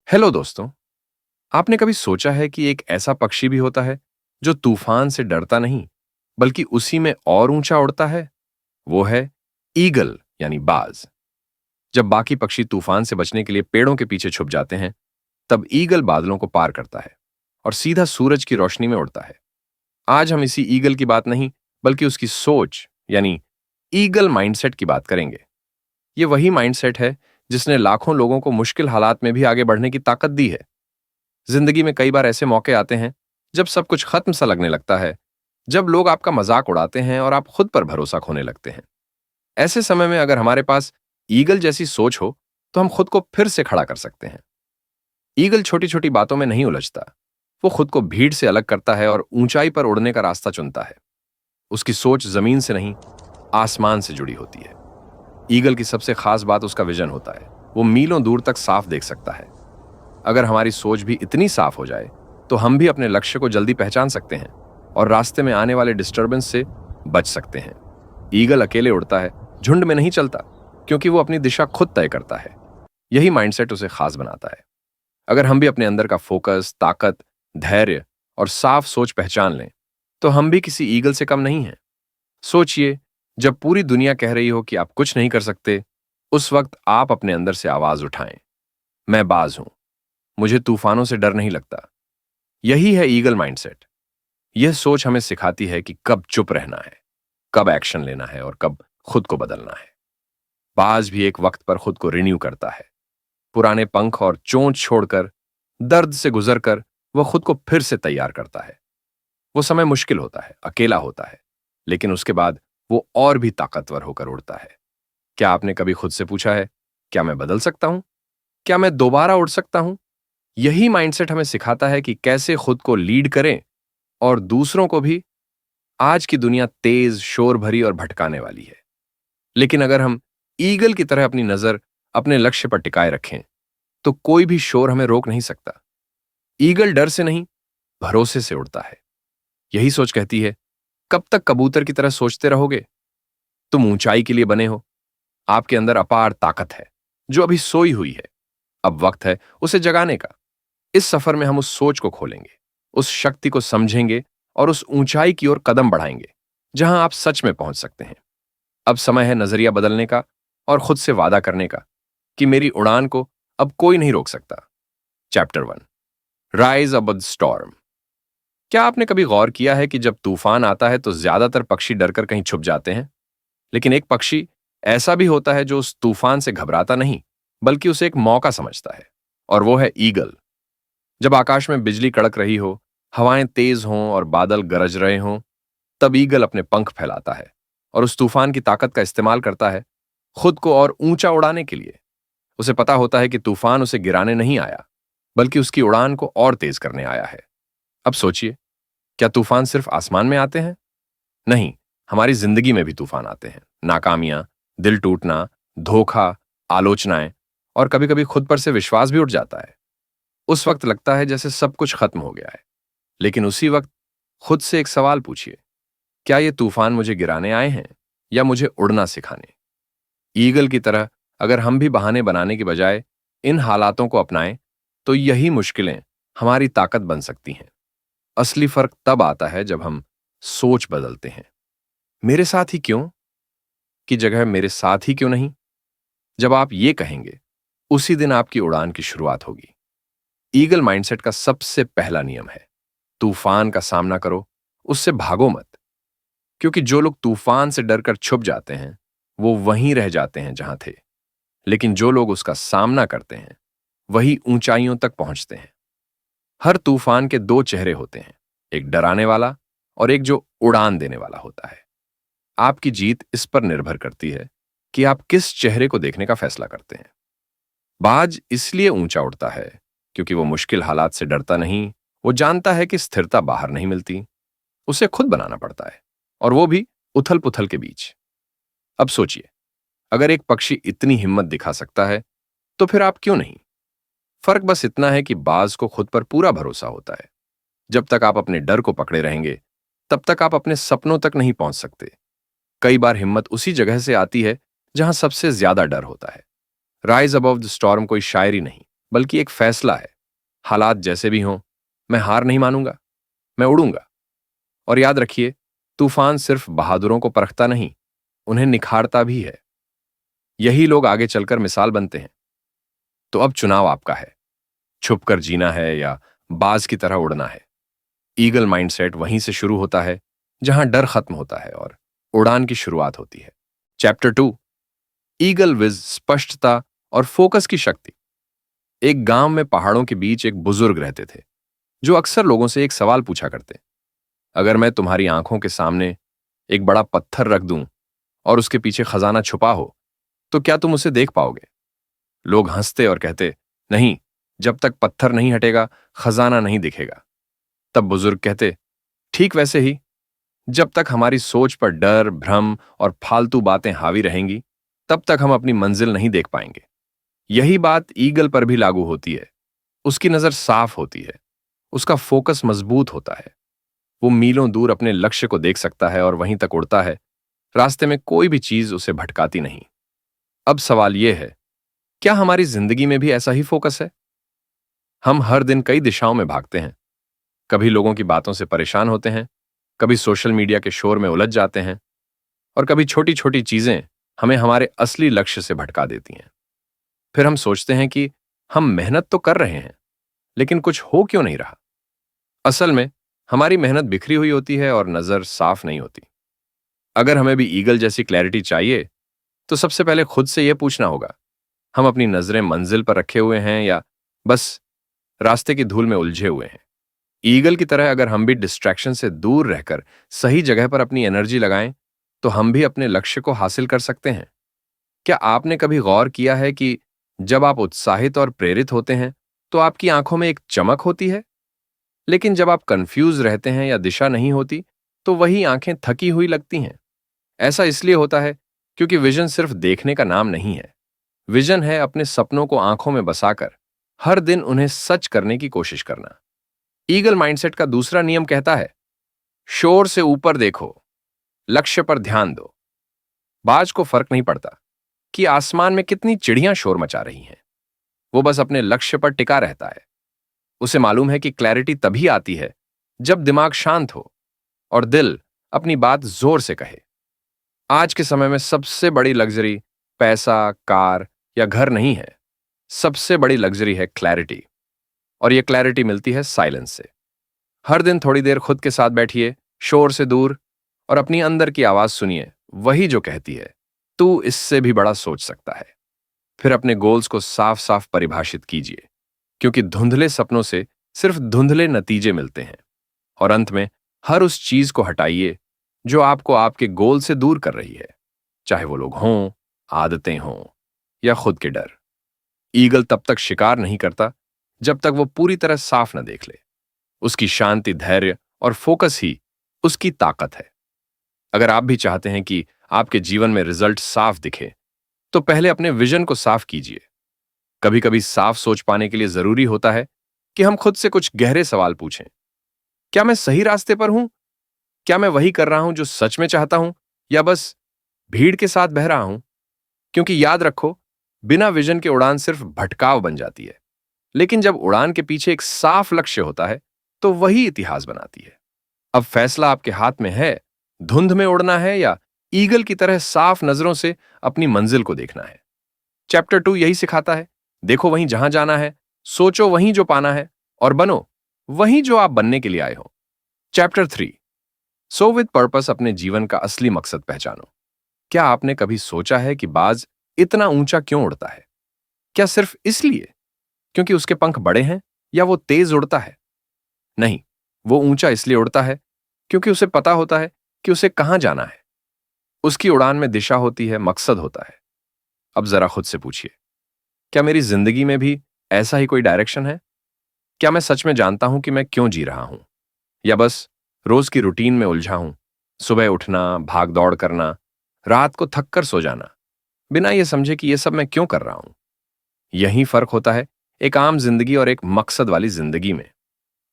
Hello दोस्तों। आपने कभी सोचा है कि एक ऐसा पक्षी भी होता है जो तूफान से डरता नहीं बल्कि उसी में और ऊंचा उड़ता है? वो है ईगल यानी बाज। जब बाकी पक्षी तूफान से बचने के लिए पेड़ों के पीछे छुप जाते हैं, तब ईगल बादलों को पार करता है और सीधा सूरज की रोशनी में उड़ता है। आज हम इसी ईगल की बात नहीं बल्कि उसकी सोच यानी ईगल माइंडसेट की बात करेंगे। ये वही माइंडसेट है जिसने लाखों लोगों को मुश्किल हालात में भी आगे बढ़ने की ताकत दी है। जिंदगी में कई बार ऐसे मौके आते हैं जब सब कुछ खत्म सा लगने लगता है, जब लोग आपका मजाक उड़ाते हैं और आप खुद पर भरोसा खोने लगते हैं। ऐसे समय में अगर हमारे पास ईगल जैसी सोच हो तो हम खुद को फिर से खड़ा कर सकते हैं। ईगल छोटी छोटी बातों में नहीं उलझता। वो खुद को भीड़ से अलग करता है और ऊंचाई पर उड़ने का रास्ता चुनता है। उसकी सोच जमीन से नहीं, आसमान से जुड़ी होती है। ईगल की सबसे खास बात उसका विजन होता है। वो मीलों दूर तक साफ देख सकता है। अगर हमारी सोच भी इतनी साफ हो जाए तो हम भी अपने लक्ष्य को जल्दी पहचान सकते हैं और रास्ते में आने वाले डिस्टर्बेंस से बच सकते हैं। ईगल अकेले उड़ता है, झुंड में नहीं चलता, क्योंकि वो अपनी दिशा खुद तय करता है। यही माइंडसेट उसे खास बनाता है। अगर हम भी अपने अंदर का फोकस, ताकत, धैर्य और साफ सोच पहचान लें तो हम भी किसी ईगल से कम नहीं हैं। सोचिए, जब पूरी दुनिया कह रही हो कि आप कुछ नहीं कर सकते, उस वक्त आप अपने अंदर से आवाज उठाएं, मैं बाज हूं, मुझे तूफानों से डर नहीं लगता। यही है ईगल माइंडसेट। यह सोच हमें सिखाती है कि कब चुप रहना है, कब एक्शन लेना है और कब खुद को बदलना है। बाज भी एक वक्त पर खुद को रिन्यू करता है। पुराने पंख और चोंच छोड़कर, दर्द से गुजरकर वह खुद को फिर से तैयार करता है। वो समय मुश्किल होता है, अकेला होता है, लेकिन उसके बाद वो और भी ताकतवर होकर उड़ता है। क्या आपने कभी खुद से पूछा है, क्या मैं बदल सकता हूं? क्या मैं दोबारा उड़ सकता हूं? यही माइंडसेट हमें सिखाता है कि कैसे खुद को लीड करें और दूसरों को भी। आज की दुनिया तेज, शोर भरी और भटकाने वाली है, लेकिन अगर हम ईगल की तरह अपनी नजर अपने लक्ष्य पर टिकाए रखें तो कोई भी शोर हमें रोक नहीं सकता। ईगल डर से नहीं, भरोसे से उड़ता है। यही सोच कहती है, कब तक कबूतर की तरह सोचते रहोगे? तुम ऊंचाई के लिए बने हो। आपके अंदर अपार ताकत है जो अभी सोई हुई है। अब वक्त है उसे जगाने का। इस सफर में हम उस सोच को खोलेंगे, उस शक्ति को समझेंगे और उस ऊंचाई की ओर कदम बढ़ाएंगे जहां आप सच में पहुंच सकते हैं। अब समय है नजरिया बदलने का और खुद से वादा करने का कि मेरी उड़ान को अब कोई नहीं रोक सकता। Chapter 1, rise above the storm. क्या आपने कभी गौर किया है कि जब तूफान आता है तो ज्यादातर पक्षी डरकर कहीं छुप जाते हैं, लेकिन एक पक्षी ऐसा भी होता है जो उस तूफान से घबराता नहीं बल्कि उसे एक मौका समझता है, और वो है ईगल। जब आकाश में बिजली कड़क रही हो, हवाएं तेज हों और बादल गरज रहे हों, तब ईगल अपने पंख फैलाता है और उस तूफान की ताकत का इस्तेमाल करता है खुद को और ऊंचा उड़ाने के लिए। उसे पता होता है कि तूफान उसे गिराने नहीं आया बल्कि उसकी उड़ान को और तेज करने आया है। अब सोचिए, क्या तूफान सिर्फ आसमान में आते हैं? नहीं, हमारी जिंदगी में भी तूफान आते हैं। नाकामियां, दिल टूटना, धोखा, आलोचनाएं और कभी कभी खुद पर से विश्वास भी उठ जाता है। उस वक्त लगता है जैसे सब कुछ खत्म हो गया है, लेकिन उसी वक्त खुद से एक सवाल पूछिए, क्या ये तूफान मुझे गिराने आए हैं या मुझे उड़ना सिखाने? ईगल की तरह अगर हम भी बहाने बनाने के बजाय इन हालातों को अपनाएं तो यही मुश्किलें हमारी ताकत बन सकती हैं। असली फर्क तब आता है जब हम सोच बदलते हैं। मेरे साथ ही क्यों की जगह मेरे साथ ही क्यों नहीं। जब आप ये कहेंगे, उसी दिन आपकी उड़ान की शुरुआत होगी। ईगल माइंडसेट का सबसे पहला नियम है, तूफान का सामना करो, उससे भागो मत। क्योंकि जो लोग तूफान से डरकर छुप जाते हैं वो वहीं रह जाते हैं जहां थे, लेकिन जो लोग उसका सामना करते हैं वही ऊंचाइयों तक पहुंचते हैं। हर तूफान के दो चेहरे होते हैं, एक डराने वाला और एक जो उड़ान देने वाला होता है। आपकी जीत इस पर निर्भर करती है कि आप किस चेहरे को देखने का फैसला करते हैं। बाज इसलिए ऊंचा उड़ता है क्योंकि वो मुश्किल हालात से डरता नहीं। वो जानता है कि स्थिरता बाहर नहीं मिलती, उसे खुद बनाना पड़ता है, और वो भी उथल पुथल के बीच। अब सोचिए, अगर एक पक्षी इतनी हिम्मत दिखा सकता है तो फिर आप क्यों नहीं? फर्क बस इतना है कि बाज को खुद पर पूरा भरोसा होता है। जब तक आप अपने डर को पकड़े रहेंगे तब तक आप अपने सपनों तक नहीं पहुंच सकते। कई बार हिम्मत उसी जगह से आती है जहां सबसे ज्यादा डर होता है। राइज अबव द स्टॉर्म कोई शायरी नहीं बल्कि एक फैसला है। हालात जैसे भी हों, मैं हार नहीं मानूंगा, मैं उड़ूंगा। और याद रखिए, तूफान सिर्फ बहादुरों को परखता नहीं, उन्हें निखारता भी है। यही लोग आगे चलकर मिसाल बनते हैं। तो अब चुनाव आपका है, छुपकर जीना है या बाज की तरह उड़ना है। ईगल माइंडसेट वहीं से शुरू होता है जहां डर खत्म होता है और उड़ान की शुरुआत होती है। चैप्टर 2, ईगल विज, स्पष्टता और फोकस की शक्ति। एक गांव में पहाड़ों के बीच एक बुजुर्ग रहते थे, जो अक्सर लोगों से एक सवाल पूछा करते। अगर मैं तुम्हारी आंखों के सामने एक बड़ा पत्थर रख दूं और उसके पीछे खजाना छुपा हो, तो क्या तुम उसे देख पाओगे? लोग हंसते और कहते, नहीं, जब तक पत्थर नहीं हटेगा, खजाना नहीं दिखेगा। तब बुजुर्ग कहते, ठीक वैसे ही, जब तक हमारी सोच पर डर, भ्रम और फालतू बातें हावी रहेंगी, तब तक हम अपनी मंजिल नहीं देख पाएंगे। यही बात ईगल पर भी लागू होती है। उसकी नजर साफ होती है, उसका फोकस मजबूत होता है। वो मीलों दूर अपने लक्ष्य को देख सकता है और वहीं तक उड़ता है। रास्ते में कोई भी चीज उसे भटकाती नहीं। अब सवाल यह है, क्या हमारी जिंदगी में भी ऐसा ही फोकस है? हम हर दिन कई दिशाओं में भागते हैं। कभी लोगों की बातों से परेशान होते हैं, कभी सोशल मीडिया के शोर में उलझ जाते हैं, और कभी छोटी छोटी चीजें हमें हमारे असली लक्ष्य से भटका देती हैं। फिर हम सोचते हैं कि हम मेहनत तो कर रहे हैं, लेकिन कुछ हो क्यों नहीं रहा? असल में हमारी मेहनत बिखरी हुई होती है और नजर साफ नहीं होती। अगर हमें भी ईगल जैसी क्लैरिटी चाहिए, तो सबसे पहले खुद से यह पूछना होगा, हम अपनी नजरें मंजिल पर रखे हुए हैं या बस रास्ते की धूल में उलझे हुए हैं? ईगल की तरह अगर हम भी डिस्ट्रैक्शन से दूर रहकर सही जगह पर अपनी एनर्जी लगाएं, तो हम भी अपने लक्ष्य को हासिल कर सकते हैं। क्या आपने कभी गौर किया है कि जब आप उत्साहित और प्रेरित होते हैं, तो आपकी आंखों में एक चमक होती है, लेकिन जब आप कंफ्यूज रहते हैं या दिशा नहीं होती, तो वही आंखें थकी हुई लगती हैं? ऐसा इसलिए होता है क्योंकि विजन सिर्फ देखने का नाम नहीं है। विजन है अपने सपनों को आंखों में बसाकर हर दिन उन्हें सच करने की कोशिश करना। ईगल माइंडसेट का दूसरा नियम कहता है, शोर से ऊपर देखो, लक्ष्य पर ध्यान दो। बाज को फर्क नहीं पड़ता कि आसमान में कितनी चिड़ियां शोर मचा रही हैं। वो बस अपने लक्ष्य पर टिका रहता है। उसे मालूम है कि क्लैरिटी तभी आती है जब दिमाग शांत हो और दिल अपनी बात जोर से कहे। आज के समय में सबसे बड़ी लग्जरी पैसा, कार या घर नहीं है। सबसे बड़ी लग्जरी है क्लैरिटी। और यह क्लैरिटी मिलती है साइलेंस से। हर दिन थोड़ी देर खुद के साथ बैठिए, शोर से दूर, और अपनी अंदर की आवाज सुनिए, वही जो कहती है, तू इससे भी बड़ा सोच सकता है। फिर अपने गोल्स को साफ साफ परिभाषित कीजिए, क्योंकि धुंधले सपनों से सिर्फ धुंधले नतीजे मिलते हैं। और अंत में हर उस चीज को हटाइए जो आपको आपके गोल से दूर कर रही है, चाहे वो लोग हों, आदतें हों या खुद के डर। ईगल तब तक शिकार नहीं करता जब तक वो पूरी तरह साफ न देख ले। उसकी शांति, धैर्य और फोकस ही उसकी ताकत है। अगर आप भी चाहते हैं कि आपके जीवन में रिजल्ट साफ दिखे, तो पहले अपने विजन को साफ कीजिए। कभी कभी साफ सोच पाने के लिए जरूरी होता है कि हम खुद से कुछ गहरे सवाल पूछें। क्या मैं सही रास्ते पर हूं? क्या मैं वही कर रहा हूं जो सच में चाहता हूं, या बस भीड़ के साथ बह रहा हूं? क्योंकि याद रखो, बिना विजन के उड़ान सिर्फ भटकाव बन जाती है, लेकिन जब उड़ान के पीछे एक साफ लक्ष्य होता है, तो वही इतिहास बनाती है। अब फैसला आपके हाथ में है, धुंध में उड़ना है या ईगल की तरह साफ नजरों से अपनी मंजिल को देखना है। चैप्टर 2 यही सिखाता है, देखो वहीं जहां जाना है, सोचो वहीं जो पाना है, और बनो वहीं जो आप बनने के लिए आए हो। चैप्टर 3, सो विद पर्पस, अपने जीवन का असली मकसद पहचानो। क्या आपने कभी सोचा है कि बाज इतना ऊंचा क्यों उड़ता है? क्या सिर्फ इसलिए क्योंकि उसके पंख बड़े हैं, या वो तेज उड़ता है? नहीं, वो ऊंचा इसलिए उड़ता है क्योंकि उसे पता होता है कि उसे कहां जाना है। उसकी उड़ान में दिशा होती है, मकसद होता है। अब जरा खुद से पूछिए, क्या मेरी जिंदगी में भी ऐसा ही कोई डायरेक्शन है? क्या मैं सच में जानता हूं कि मैं क्यों जी रहा हूं, या बस रोज की रूटीन में उलझा हूं? सुबह उठना, भाग दौड़ करना, रात को थक कर सो जाना, बिना यह समझे कि यह सब मैं क्यों कर रहा हूं। यही फर्क होता है एक आम जिंदगी और एक मकसद वाली जिंदगी में।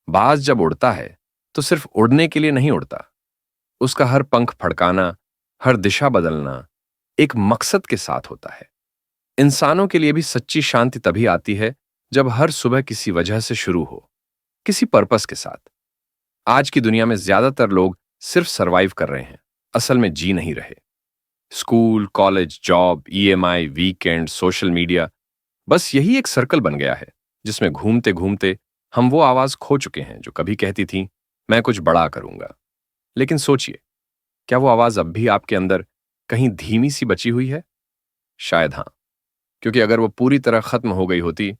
बाज जब उड़ता है, तो सिर्फ उड़ने के लिए नहीं उड़ता। उसका हर पंख फड़काना, हर दिशा बदलना एक मकसद के साथ होता है। इंसानों के लिए भी सच्ची शांति तभी आती है जब हर सुबह किसी वजह से शुरू हो, किसी पर्पस के साथ। आज की दुनिया में ज्यादातर लोग सिर्फ सरवाइव कर रहे हैं, असल में जी नहीं रहे। School, college, job, EMI, weekend, social media, बस यही एक सर्कल बन गया है जिसमें घूमते घूमते हम वो आवाज खो चुके हैं जो कभी कहती थी, मैं कुछ बड़ा करूंगा। लेकिन सोचिए, क्या वो आवाज अब भी आपके अंदर कहीं धीमी सी बची हुई है? शायद हाँ, क्योंकि अगर वो पूरी तरह खत्म हो गई होती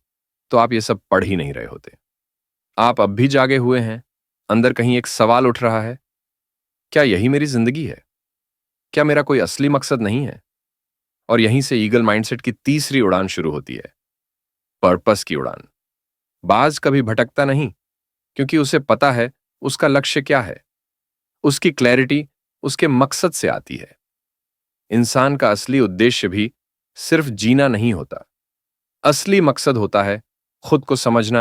तो आप ये सब पढ़ ही नहीं रहे होते। आप अब भी जागे हुए हैं, अंदर कहीं एक सवाल उठ रहा है, क्या यही मेरी जिंदगी है? क्या मेरा कोई असली मकसद नहीं है? और यहीं से ईगल माइंडसेट की तीसरी उड़ान शुरू होती है, पर्पस की उड़ान। बाज कभी भटकता नहीं, क्योंकि उसे पता है उसका लक्ष्य क्या है। उसकी क्लैरिटी उसके मकसद से आती है। इंसान का असली उद्देश्य भी सिर्फ जीना नहीं होता। असली मकसद होता है खुद को समझना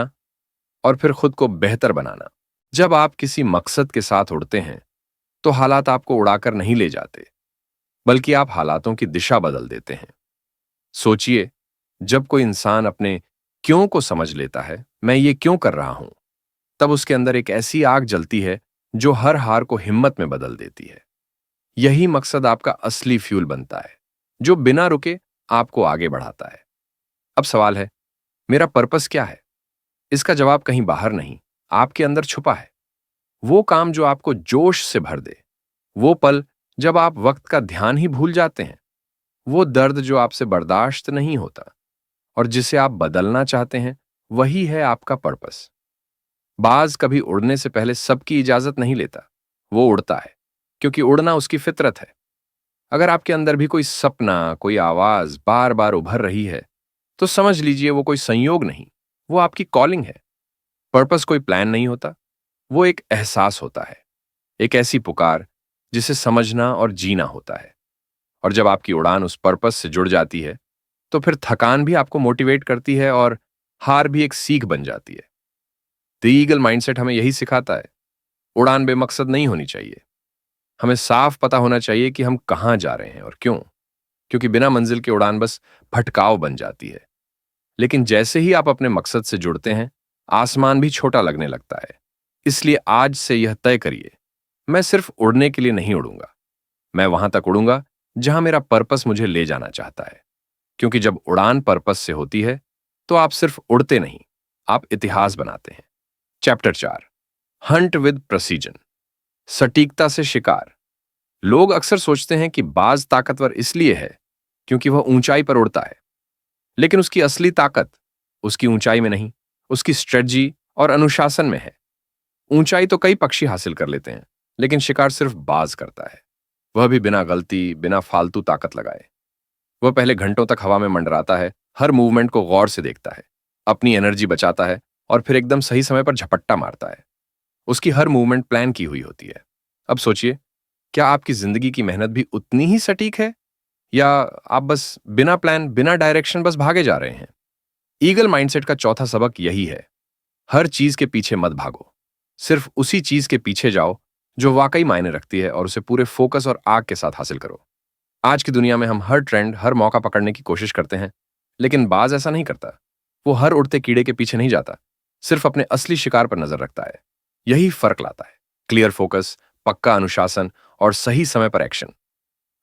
और फिर खुद को बेहतर बनाना। जब आप किसी मकसद के साथ उड़ते हैं, तो हालात आपको उड़ाकर नहीं ले जाते, बल्कि आप हालातों की दिशा बदल देते हैं। सोचिए, जब कोई इंसान अपने क्यों को समझ लेता है, मैं ये क्यों कर रहा हूं, तब उसके अंदर एक ऐसी आग जलती है जो हर हार को हिम्मत में बदल देती है। यही मकसद आपका असली फ्यूल बनता है, जो बिना रुके आपको आगे बढ़ाता है। अब सवाल है, मेरा पर्पस क्या है? इसका जवाब कहीं बाहर नहीं, आपके अंदर छुपा है। वो काम जो आपको जोश से भर दे, वो पल जब आप वक्त का ध्यान ही भूल जाते हैं, वो दर्द जो आपसे बर्दाश्त नहीं होता और जिसे आप बदलना चाहते हैं, वही है आपका पर्पस। बाज कभी उड़ने से पहले सबकी इजाजत नहीं लेता, वो उड़ता है क्योंकि उड़ना उसकी फितरत है। अगर आपके अंदर भी कोई सपना, कोई आवाज बार बार उभर रही है, तो समझ लीजिए वो कोई संयोग नहीं, वो आपकी कॉलिंग है। पर्पस कोई प्लान नहीं होता, वो एक एहसास होता है, एक ऐसी पुकार जिसे समझना और जीना होता है। और जब आपकी उड़ान उस पर्पस से जुड़ जाती है, तो फिर थकान भी आपको मोटिवेट करती है और हार भी एक सीख बन जाती है। द ईगल माइंडसेट हमें यही सिखाता है, उड़ान बेमकसद नहीं होनी चाहिए। हमें साफ पता होना चाहिए कि हम कहां जा रहे हैं और क्यों, क्योंकि बिना मंजिल के उड़ान बस भटकाव बन जाती है। लेकिन जैसे ही आप अपने मकसद से जुड़ते हैं, आसमान भी छोटा लगने लगता है। इसलिए आज से यह तय करिए, मैं सिर्फ उड़ने के लिए नहीं उड़ूंगा, मैं वहां तक उड़ूंगा जहां मेरा पर्पस मुझे ले जाना चाहता है। क्योंकि जब उड़ान पर्पस से होती है, तो आप सिर्फ उड़ते नहीं, आप इतिहास बनाते हैं। चैप्टर 4, हंट विद प्रेसिजन, सटीकता से शिकार। लोग अक्सर सोचते हैं कि बाज ताकतवर इसलिए है क्योंकि वह ऊंचाई पर उड़ता है, लेकिन उसकी असली ताकत उसकी ऊंचाई में नहीं, उसकी स्ट्रेटजी और अनुशासन में है। ऊंचाई तो कई पक्षी हासिल कर लेते हैं, लेकिन शिकार सिर्फ बाज करता है, वह भी बिना गलती, बिना फालतू ताकत लगाए। वह पहले घंटों तक हवा में मंडराता है, हर मूवमेंट को गौर से देखता है, अपनी एनर्जी बचाता है और फिर एकदम सही समय पर झपट्टा मारता है। उसकी हर मूवमेंट प्लान की हुई होती है। अब सोचिए, क्या आपकी जिंदगी की मेहनत भी उतनी ही सटीक है, या आप बस बिना प्लान, बिना डायरेक्शन बस भागे जा रहे हैं? ईगल माइंडसेट का चौथा सबक यही है, हर चीज के पीछे मत भागो, सिर्फ उसी चीज के पीछे जाओ जो वाकई मायने रखती है और उसे पूरे फोकस और आग के साथ हासिल करो। आज की दुनिया में हम हर ट्रेंड, हर मौका पकड़ने की कोशिश करते हैं, लेकिन बाज ऐसा नहीं करता। वो हर उड़ते कीड़े के पीछे नहीं जाता, सिर्फ अपने असली शिकार पर नजर रखता है। यही फर्क लाता है, क्लियर फोकस, पक्का अनुशासन और सही समय पर एक्शन।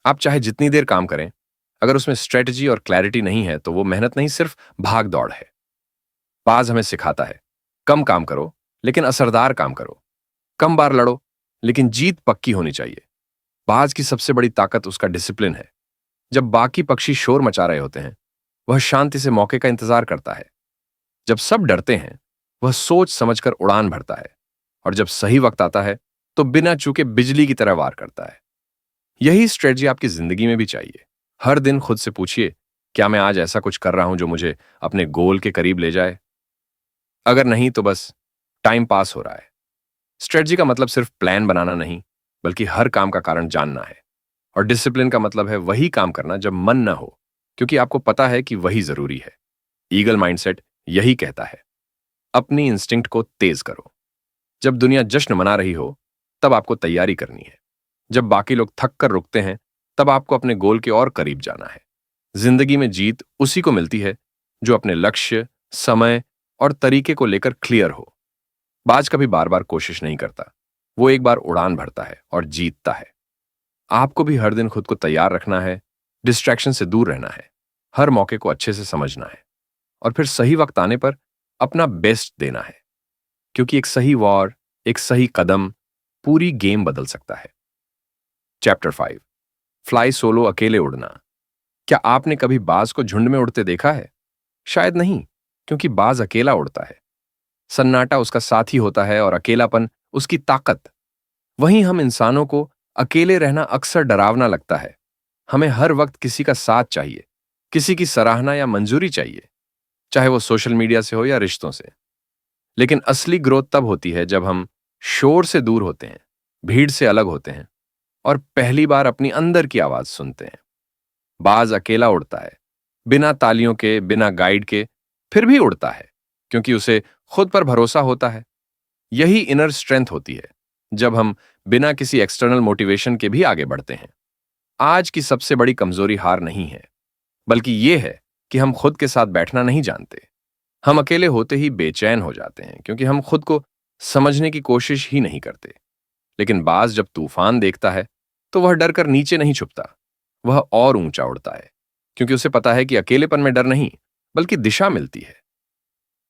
आप चाहे जितनी देर काम करें, अगर उसमें स्ट्रेटजी और क्लैरिटी नहीं है, तो वो मेहनत नहीं, सिर्फ भाग दौड़ है। बाज हमें सिखाता है, कम काम करो लेकिन असरदार काम करो, कम बार लड़ो लेकिन जीत पक्की होनी चाहिए। बाज की सबसे बड़ी ताकत उसका डिसिप्लिन है। जब बाकी पक्षी शोर मचा रहे होते हैं, वह शांति से मौके का इंतजार करता है। जब सब डरते हैं, वह सोच समझकर उड़ान भरता है, और जब सही वक्त आता है, तो बिना चूके बिजली की तरह वार करता है। यही स्ट्रेटजी आपकी जिंदगी में भी चाहिए। हर दिन खुद से पूछिए, क्या मैं आज ऐसा कुछ कर रहा हूं जो मुझे अपने गोल के करीब ले जाए? अगर नहीं, तो बस टाइम पास हो रहा है। स्ट्रेटजी का मतलब सिर्फ प्लान बनाना नहीं, बल्कि हर काम का कारण जानना है। और डिसिप्लिन का मतलब है वही काम करना जब मन न हो, क्योंकि आपको पता है कि वही जरूरी है। ईगल माइंडसेट यही कहता है, अपनी इंस्टिंक्ट को तेज करो। जब दुनिया जश्न मना रही हो, तब आपको तैयारी करनी है। जब बाकी लोग थक कर रुकते हैं, तब आपको अपने गोल के और करीब जाना है। जिंदगी में जीत उसी को मिलती है जो अपने लक्ष्य, समय और तरीके को लेकर क्लियर हो। बाज कभी बार बार कोशिश नहीं करता, वो एक बार उड़ान भरता है और जीतता है। आपको भी हर दिन खुद को तैयार रखना है, डिस्ट्रैक्शन से दूर रहना है, हर मौके को अच्छे से समझना है और फिर सही वक्त आने पर अपना बेस्ट देना है, क्योंकि एक सही वॉर, एक सही कदम पूरी गेम बदल सकता है। चैप्टर 5, फ्लाई सोलो, अकेले उड़ना। क्या आपने कभी बाज को झुंड में उड़ते देखा है? शायद नहीं, क्योंकि बाज अकेला उड़ता है। सन्नाटा उसका साथी होता है और अकेलापन उसकी ताकत। वहीं हम इंसानों को अकेले रहना अक्सर डरावना लगता है। हमें हर वक्त किसी का साथ चाहिए, किसी की सराहना या मंजूरी चाहिए, चाहे वो सोशल मीडिया से हो या रिश्तों से। लेकिन असली ग्रोथ तब होती है जब हम शोर से दूर होते हैं, भीड़ से अलग होते हैं और पहली बार अपनी अंदर की आवाज सुनते हैं। बाज अकेला उड़ता है, बिना तालियों के, बिना गाइड के, फिर भी उड़ता है, क्योंकि उसे खुद पर भरोसा होता है। यही इनर स्ट्रेंथ होती है, जब हम बिना किसी एक्सटर्नल मोटिवेशन के भी आगे बढ़ते हैं। आज की सबसे बड़ी कमजोरी हार नहीं है, बल्कि यह है कि हम खुद के साथ बैठना नहीं जानते। हम अकेले होते ही बेचैन हो जाते हैं, क्योंकि हम खुद को समझने की कोशिश ही नहीं करते। लेकिन बाज जब तूफान देखता है, तो वह डर कर नीचे नहीं छुपता, वह और ऊंचा उड़ता है, क्योंकि उसे पता है कि अकेलेपन में डर नहीं, बल्कि दिशा मिलती है।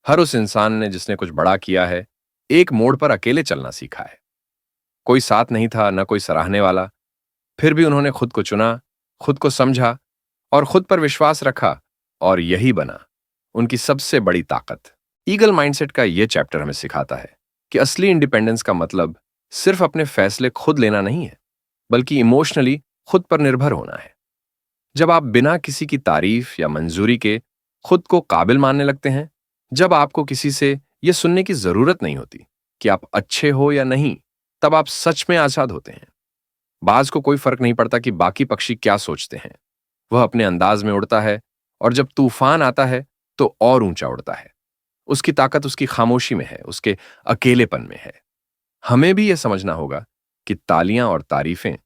हर उस इंसान ने जिसने कुछ बड़ा किया है, एक मोड़ पर अकेले चलना सीखा है। कोई साथ नहीं था, न कोई सराहने वाला, फिर भी उन्होंने खुद को चुना, खुद को समझा और खुद पर विश्वास रखा, और यही बना उनकी सबसे बड़ी ताकत। ईगल माइंडसेट का यह चैप्टर हमें सिखाता है कि असली इंडिपेंडेंस का मतलब सिर्फ अपने फैसले खुद लेना नहीं है, बल्कि इमोशनली खुद पर निर्भर होना है। जब आप बिना किसी की तारीफ या मंजूरी के खुद को काबिल मानने लगते हैं, जब आपको किसी से यह सुनने की जरूरत नहीं होती कि आप अच्छे हो या नहीं, तब आप सच में आजाद होते हैं। बाज को कोई फर्क नहीं पड़ता कि बाकी पक्षी क्या सोचते हैं, वह अपने अंदाज में उड़ता है और जब तूफान आता है तो और ऊंचा उड़ता है। उसकी ताकत उसकी खामोशी में है, उसके अकेलेपन में है। हमें भी यह समझना होगा कि तालियां और तारीफें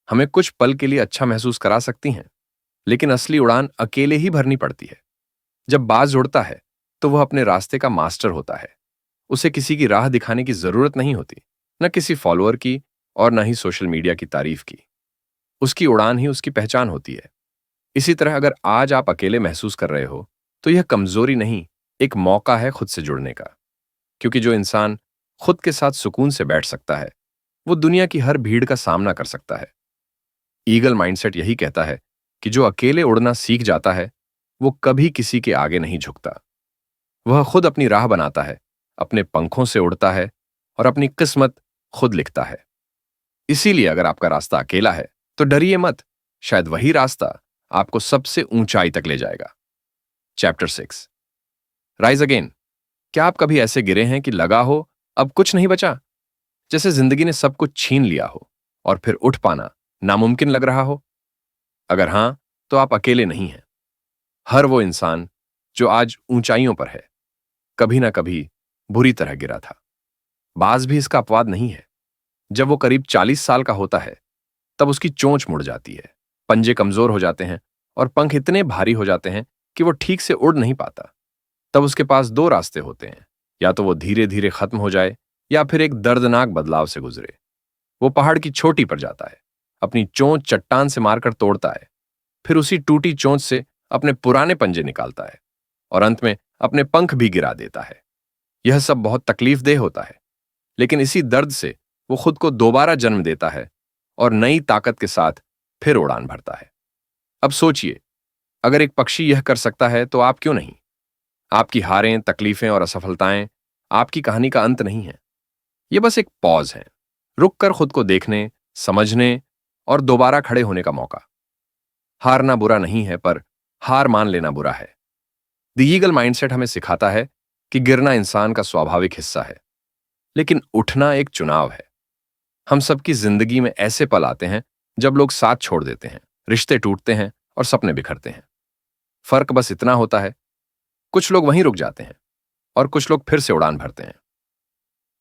हमें कुछ पल के लिए अच्छा महसूस करा सकती हैं, लेकिन असली उड़ान अकेले ही भरनी पड़ती है। जब बाज उड़ता है तो वह अपने रास्ते का मास्टर होता है। उसे किसी की राह दिखाने की जरूरत नहीं होती, न किसी फॉलोअर की और न ही सोशल मीडिया की तारीफ की। उसकी उड़ान ही उसकी पहचान होती है। इसी तरह अगर आज आप अकेले महसूस कर रहे हो, तो यह कमजोरी नहीं, एक मौका है खुद से जुड़ने का। क्योंकि जो इंसान खुद के साथ सुकून से बैठ सकता है, वो दुनिया की हर भीड़ का सामना कर सकता है। ईगल माइंडसेट यही कहता है कि जो अकेले उड़ना सीख जाता है, वो कभी किसी के आगे नहीं झुकता। वह खुद अपनी राह बनाता है, अपने पंखों से उड़ता है और अपनी किस्मत खुद लिखता है। इसीलिए अगर आपका रास्ता अकेला है, तो डरिए मत, शायद वही रास्ता आपको सबसे ऊंचाई तक ले जाएगा। Chapter 6, rise again. क्या आप कभी ऐसे गिरे हैं कि लगा हो अब कुछ नहीं बचा, जैसे जिंदगी ने सब कुछ छीन लिया हो और फिर उठ पाना नामुमकिन लग रहा हो? अगर हां, तो आप अकेले नहीं हैं। हर वो इंसान जो आज ऊंचाइयों पर है, कभी ना कभी बुरी तरह गिरा था। बाज भी इसका अपवाद नहीं है। जब वो करीब 40 साल का होता है, तब उसकी चोंच मुड़ जाती है, पंजे कमजोर हो जाते हैं और पंख इतने भारी हो जाते हैं कि वो ठीक से उड़ नहीं पाता। तब उसके पास दो रास्ते होते हैं, या तो वो धीरे धीरे खत्म हो जाए या फिर एक दर्दनाक बदलाव से गुजरे। वो पहाड़ की चोटी पर जाता है, अपनी चोंच चट्टान से मारकर तोड़ता है, फिर उसी टूटी चोंच से अपने पुराने पंजे निकालता है और अंत में अपने पंख भी गिरा देता है। यह सब बहुत तकलीफदेह होता है, लेकिन इसी दर्द से वो खुद को दोबारा जन्म देता है और नई ताकत के साथ फिर उड़ान भरता है। अब सोचिए, अगर एक पक्षी यह कर सकता है, तो आप क्यों नहीं? आपकी हारें, तकलीफें और असफलताएं आपकी कहानी का अंत नहीं है। ये बस एक पॉज है, रुक कर खुद को देखने, समझने और दोबारा खड़े होने का मौका। हारना बुरा नहीं है, पर हार मान लेना बुरा है। द ईगल माइंडसेट हमें सिखाता है कि गिरना इंसान का स्वाभाविक हिस्सा है, लेकिन उठना एक चुनाव है। हम सबकी जिंदगी में ऐसे पल आते हैं जब लोग साथ छोड़ देते हैं, रिश्ते टूटते हैं और सपने बिखरते हैं। फर्क बस इतना होता है, कुछ लोग वहीं रुक जाते हैं और कुछ लोग फिर से उड़ान भरते हैं।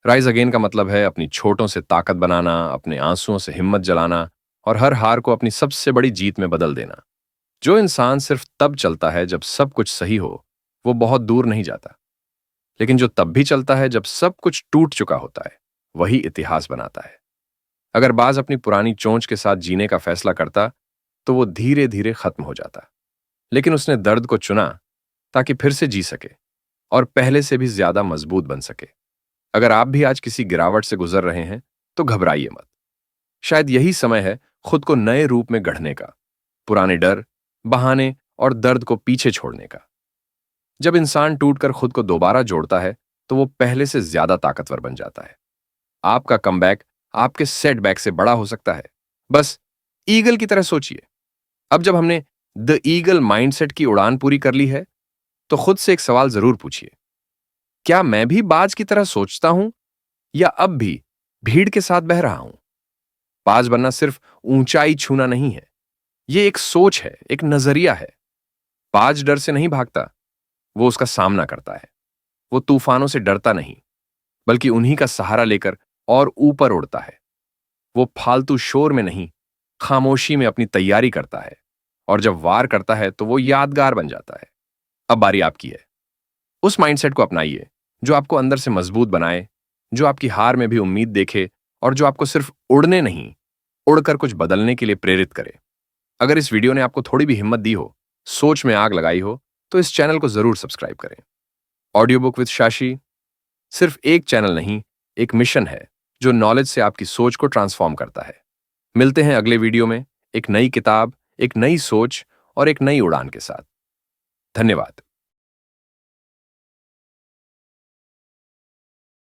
राइज अगेन का मतलब है अपनी छोटों से ताकत बनाना, अपने आंसुओं से हिम्मत जलाना और हर हार को अपनी सबसे बड़ी जीत में बदल देना। जो इंसान सिर्फ तब चलता है जब सब कुछ सही हो, वो बहुत दूर नहीं जाता। लेकिन जो तब भी चलता है जब सब कुछ टूट चुका होता है, वही इतिहास बनाता है। अगर बाज अपनी पुरानी चोंच के साथ जीने का फैसला करता, तो वो धीरे धीरे खत्म हो जाता। लेकिन उसने दर्द को चुना ताकि फिर से जी सके और पहले से भी ज्यादा मजबूत बन सके। अगर आप भी आज किसी गिरावट से गुजर रहे हैं, तो घबराइए मत। शायद यही समय है खुद को नए रूप में गढ़ने का, पुराने डर, बहाने और दर्द को पीछे छोड़ने का। जब इंसान टूटकर खुद को दोबारा जोड़ता है, तो वो पहले से ज्यादा ताकतवर बन जाता है। आपका कमबैक आपके सेटबैक से बड़ा हो सकता है। बस ईगल की तरह सोचिए। अब जब हमने द ईगल माइंडसेट की उड़ान पूरी कर ली है, तो खुद से एक सवाल जरूर पूछिए। क्या मैं भी बाज की तरह सोचता हूं, या अब भी भीड़ के साथ बह रहा हूं? बाज बनना सिर्फ ऊंचाई छूना नहीं है। ये एक सोच है, एक नजरिया है। बाज डर से नहीं भागता, वो उसका सामना करता है। वो तूफानों से डरता नहीं, बल्कि उन्हीं का सहारा लेकर और ऊपर उड़ता है। वो फालतू शोर में नहीं, खामोशी में अपनी तैयारी करता है। और जब वार करता है, तो वो यादगार बन जाता है। अब बारी आपकी है। उस माइंडसेट को अपनाइए जो आपको अंदर से मजबूत बनाए, जो आपकी हार में भी उम्मीद देखे और जो आपको सिर्फ उड़ने नहीं, उड़कर कुछ बदलने के लिए प्रेरित करे। अगर इस वीडियो ने आपको थोड़ी भी हिम्मत दी हो, सोच में आग लगाई हो, तो इस चैनल को जरूर सब्सक्राइब करें। ऑडियो बुक विद शाशी सिर्फ एक चैनल नहीं, एक मिशन है जो नॉलेज से आपकी सोच को ट्रांसफॉर्म करता है। मिलते हैं अगले वीडियो में एक नई किताब, एक नई सोच और एक नई उड़ान के साथ। धन्यवाद।